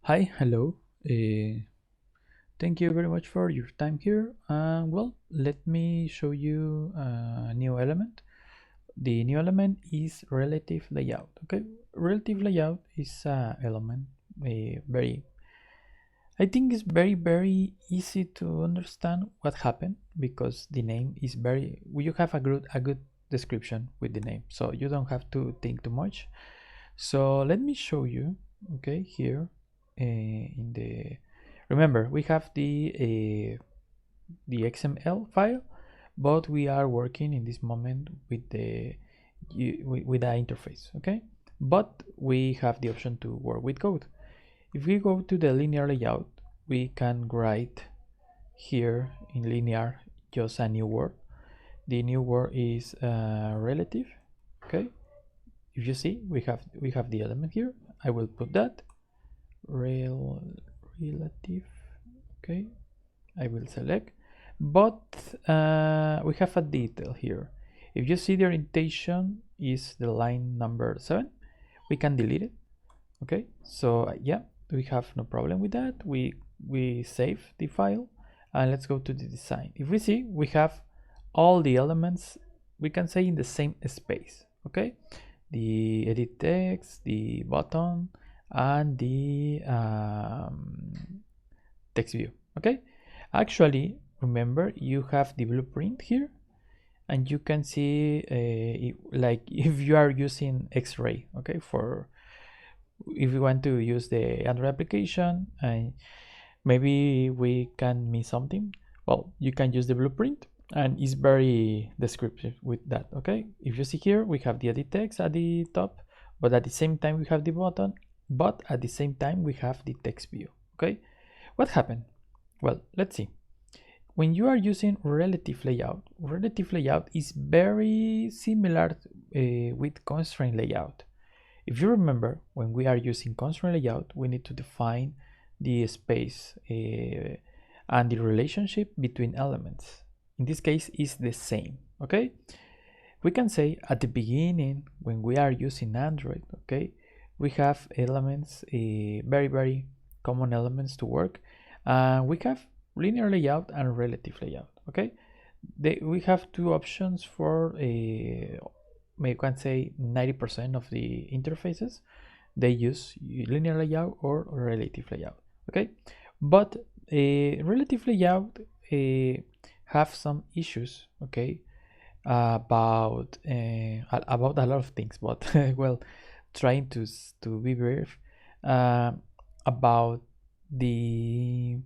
Hi, hello. Thank you very much for your time here. Well, let me show you a new element. The new element is relative layout. Okay, relative layout is a element. Very, I think it's very easy to understand what happened because the name is very. You have a good description with the name, so you don't have to think too much. So let me show you. Okay, here in the remember we have the XML file, but we are working in this moment with the interface. Okay, but we have the option to work with code. If we go to the linear layout, we can write here in linear just a new word. The new word is relative. Okay, if you see, we have the element here. I will put that relative. Okay, I will select, but we have a detail here. If you see the orientation is the line number 7, we can delete it. Okay, so yeah, we have no problem with that. We save the file and let's go to the design. If we see, we have all the elements, we can say, in the same space. Okay, the edit text, the button, and the text view. Okay, actually, remember you have the blueprint here, and you can see like if you are using X-ray. Okay, for if you want to use the Android application and maybe we can miss something, well, you can use the blueprint and it's very descriptive with that. Okay, if you see here, we have the edit text at the top, but at the same time we have the button, but at the same time we have the text view. Okay, what happened? Well, let's see. When you are using relative layout is very similar with constraint layout. If you remember, when we are using constraint layout, we need to define the space and the relationship between elements. In this case, is the same. Okay, we can say at the beginning when we are using Android, okay, we have elements, very common elements to work. We have linear layout and relative layout. Okay, we have two options for we can say 90% of the interfaces. They use linear layout or relative layout. Okay, but relative layout have some issues. Okay, about a lot of things, but well, trying to be brief about the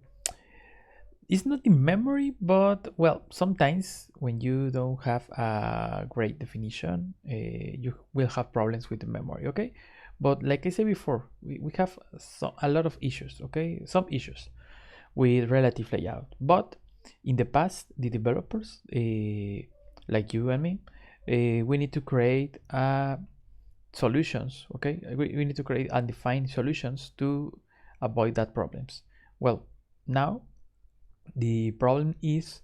it's not the memory, but well, sometimes when you don't have a great definition, you will have problems with the memory. Okay, but like I said before, we have a lot of issues. Okay, some issues with relative layout, but in the past the developers like you and me, we need to create solutions. Okay, we need to create and define solutions to avoid that problems. Well, now the problem is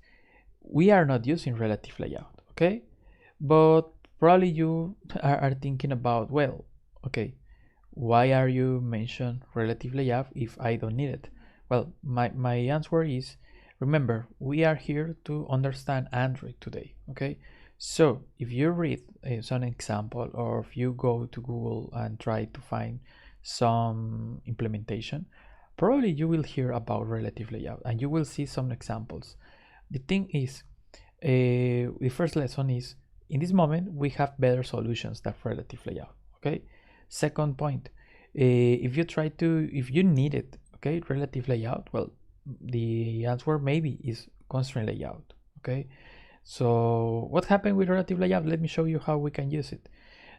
we are not using relative layout. Okay, but probably you are thinking about, well, okay, why are you mention relative layout if I don't need it? Well, my answer is, remember, we are here to understand Android today. Okay, so if you read some example, or if you go to Google and try to find some implementation, probably you will hear about relative layout and you will see some examples. The thing is, the first lesson is, in this moment we have better solutions than relative layout. Okay, second point, if you need it, okay, relative layout, well, the answer maybe is constraint layout. Okay, so what happened with relative layout? Let me show you how we can use it.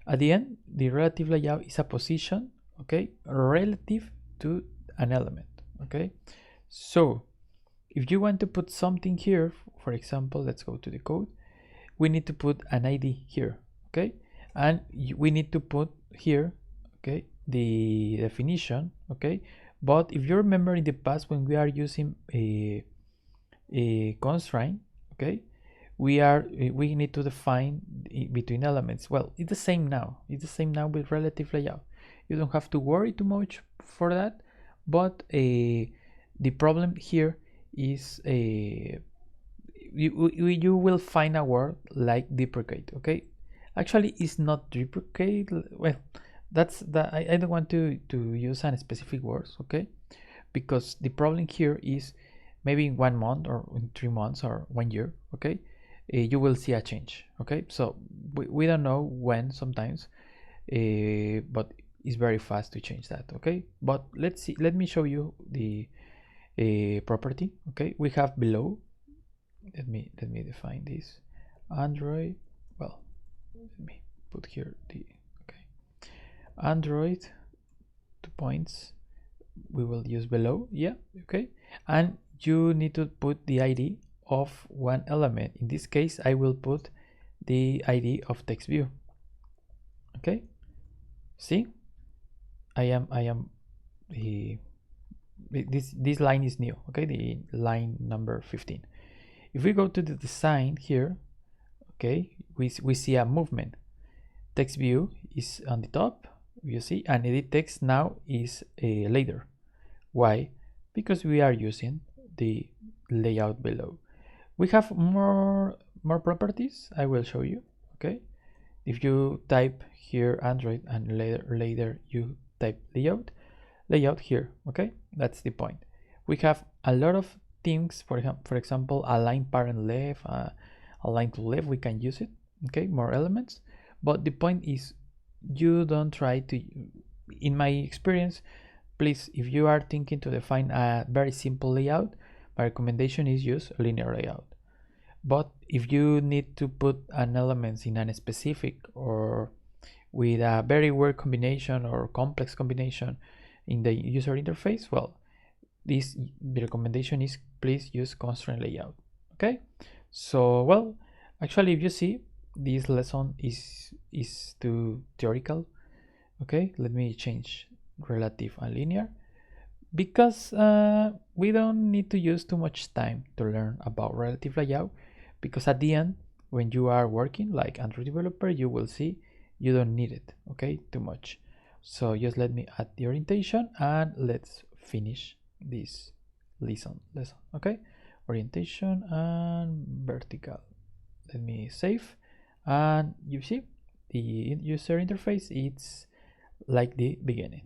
At the end, the relative layout is a position, okay, relative to an element. Okay, so if you want to put something here, for example, let's go to the code, we need to put an ID here. Okay, and we need to put here, okay, the definition. Okay, but if you remember in the past when we are using a constraint, okay, we need to define between elements. Well, it's the same now. It's the same now with relative layout. You don't have to worry too much for that, but the problem here is you will find a word like deprecate. Okay, actually it's not deprecate. Well, that's the I don't want to use any specific words, okay, because the problem here is maybe in 1 month or in 3 months or 1 year, okay, you will see a change. Okay, so we don't know when sometimes, but it's very fast to change that. Okay, but let's see, let me show you the property. Okay, we have below, let me define this Android. Well, let me put here the, okay, Android 2 points, we will use below. Yeah, okay, and you need to put the ID of one element. In this case I will put the ID of text view. Okay, see, I am this line is new. Okay, the line number 15. If we go to the design here, okay, we see a movement. Text view is on the top, you see, and edit text now is later. Why? Because we are using the layout below. We have more properties. I will show you. Okay, if you type here Android and later you type layout here. Okay, that's the point. We have a lot of things. For example, align parent left, align to left. We can use it. Okay, more elements. But the point is, you don't try to. In my experience, please, if you are thinking to define a very simple layout, my recommendation is use linear layout. But if you need to put an element in a specific or with a very weird combination or complex combination in the user interface, well, the recommendation is please use constraint layout. Okay, so well, actually, if you see, this lesson is too theoretical. Okay, let me change relative and linear, because we don't need to use too much time to learn about relative layout, because at the end, when you are working like Android developer, you will see you don't need it, okay, too much. So just let me add the orientation and let's finish this lesson. Okay, orientation and vertical. Let me save, and you see the user interface, it's like the beginning.